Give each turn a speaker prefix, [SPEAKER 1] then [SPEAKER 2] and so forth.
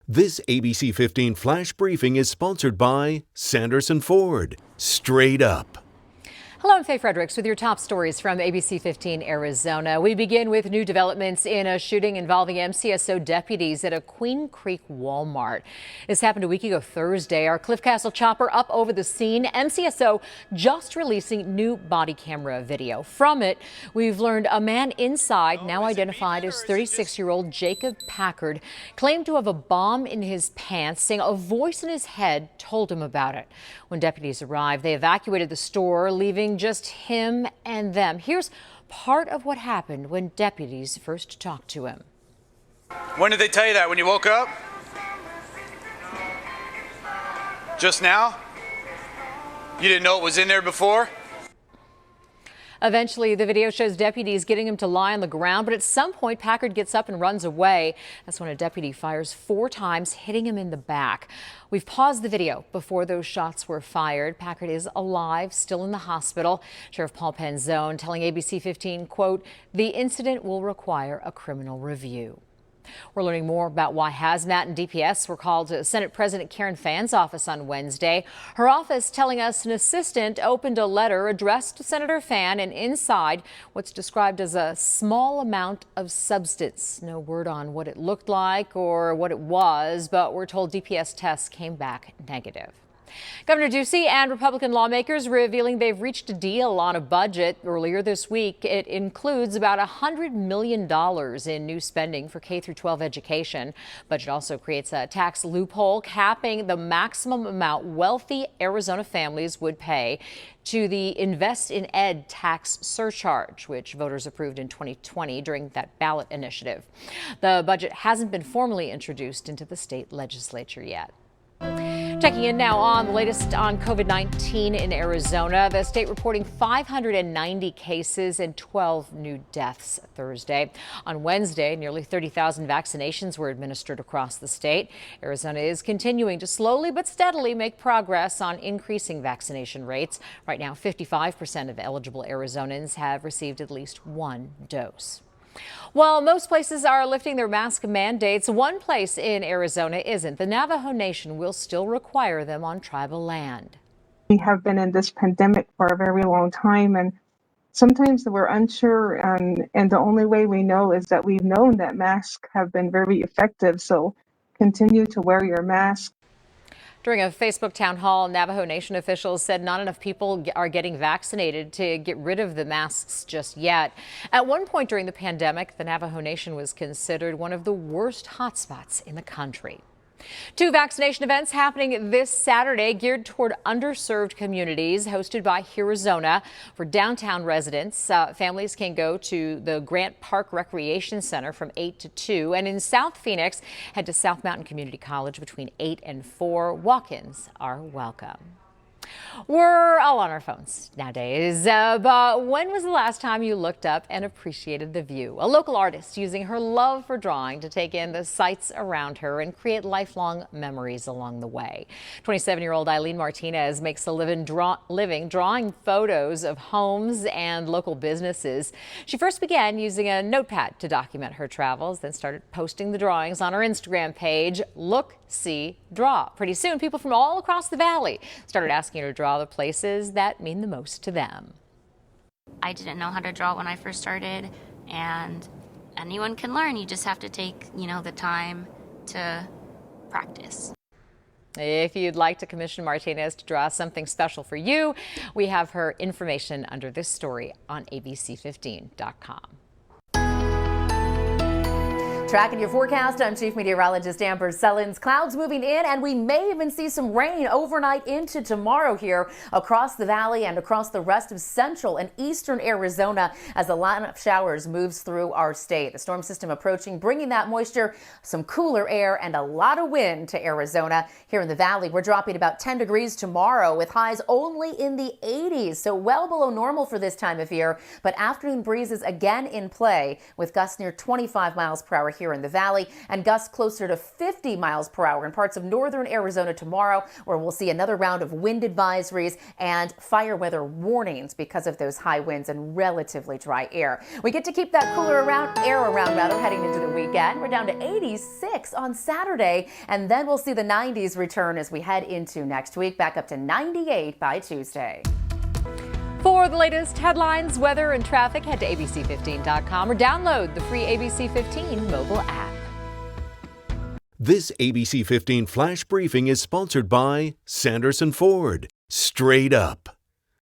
[SPEAKER 1] This ABC 15 Flash Briefing is sponsored by Sanderson Ford. Straight up.
[SPEAKER 2] Hello, I'm Faye Fredericks with your top stories from ABC 15 Arizona. We begin with new developments in a shooting involving MCSO deputies at a Queen Creek WAL-MART. This happened a week ago Thursday. Our Cliff Castle chopper up over the scene. MCSO just releasing new body camera video. From it, we've learned a man inside, now identified as 36-year-old Jacob Packard, claimed to have a bomb in his pants, saying a voice in his head told him about it. When deputies arrived, they evacuated the store, leaving just him and them. Here's part of what happened when deputies first talked to him.
[SPEAKER 3] When did they tell you that? When you woke up? Just now? You didn't know it was in there before?
[SPEAKER 2] Eventually, the video shows deputies getting him to lie on the ground, but at some point, Packard gets up and runs away. That's when a deputy fires 4 times, hitting him in the back. We've paused the video before those shots were fired. Packard is alive, still in the hospital. Sheriff Paul Penzone telling ABC 15, quote, "The incident will require a criminal review." We're learning more about why hazmat and DPS were called to Senate President Karen Fann's office on Wednesday. Her office telling us an assistant opened a letter addressed to Senator Fann, and inside what's described as a small amount of substance. No word on what it looked like or what it was, but we're told DPS tests came back negative. Governor Ducey and Republican lawmakers revealing they've reached a deal on a budget earlier this week. It includes about $100 million in new spending for K-12 education. Budget also creates a tax loophole capping the maximum amount wealthy Arizona families would pay to the Invest in Ed tax surcharge, which voters approved in 2020 during that ballot initiative. The budget hasn't been formally introduced into the state legislature yet. Checking in now on the latest on COVID-19 in Arizona. The state reporting 590 cases and 12 new deaths Thursday. On Wednesday, nearly 30,000 vaccinations were administered across the state. Arizona is continuing to slowly but steadily make progress on increasing vaccination rates. Right now, 55% of eligible Arizonans have received at least 1 dose. While most places are lifting their mask mandates, one place in Arizona isn't. The Navajo Nation will still require them on tribal land.
[SPEAKER 4] We have been in this pandemic for a very long time, and sometimes we're unsure, and the only way we know is that we've known that masks have been very effective. So continue to wear your mask.
[SPEAKER 2] During a Facebook town hall, Navajo Nation officials said not enough people are getting vaccinated to get rid of the masks just yet. At one point during the pandemic, the Navajo Nation was considered one of the worst hotspots in the country. 2 vaccination events happening this Saturday geared toward underserved communities, hosted by Arizona. For downtown residents, families can go to the Grant Park Recreation Center from 8 to 2. And in South Phoenix, head to South Mountain Community College between 8 and 4. Walk-ins are welcome. We're all on our phones nowadays, but when was the last time you looked up and appreciated the view? A local artist using her love for drawing to take in the sights around her and create lifelong memories along the way. 27-year-old Eileen Martinez makes a living drawing photos of homes and local businesses. She first began using a notepad to document her travels, then started posting the drawings on her Instagram page, Look, See, Draw. Pretty soon, people from all across the valley started asking her to draw the places that mean the most to them.
[SPEAKER 5] I didn't know how to draw when I first started, and anyone can learn. You just have to take, the time to practice.
[SPEAKER 2] If you'd like to commission Martinez to draw something special for you, we have her information under this story on ABC15.com.
[SPEAKER 6] Tracking your forecast, I'm Chief Meteorologist Amber Sullins. Clouds moving in, and we may even see some rain overnight into tomorrow here across the valley and across the rest of central and eastern Arizona as the line of showers moves through our state. The storm system approaching, bringing that moisture, some cooler air, and a lot of wind to Arizona. Here in the valley, we're dropping about 10 degrees tomorrow with highs only in the 80s, so well below normal for this time of year. But afternoon breezes again in play with gusts near 25 miles per hour here in the valley, and gusts closer to 50 miles per hour in parts of northern Arizona tomorrow, where we'll see another round of wind advisories and fire weather warnings because of those high winds and relatively dry air. We get to keep that cooler air around heading into the weekend. We're down to 86 on Saturday, and then we'll see the 90s return as we head into next week, back up to 98 by Tuesday.
[SPEAKER 2] For the latest headlines, weather, and traffic, head to ABC15.com or download the free ABC15 mobile app.
[SPEAKER 1] This ABC 15 Flash Briefing is sponsored by Sanderson Ford. Straight up.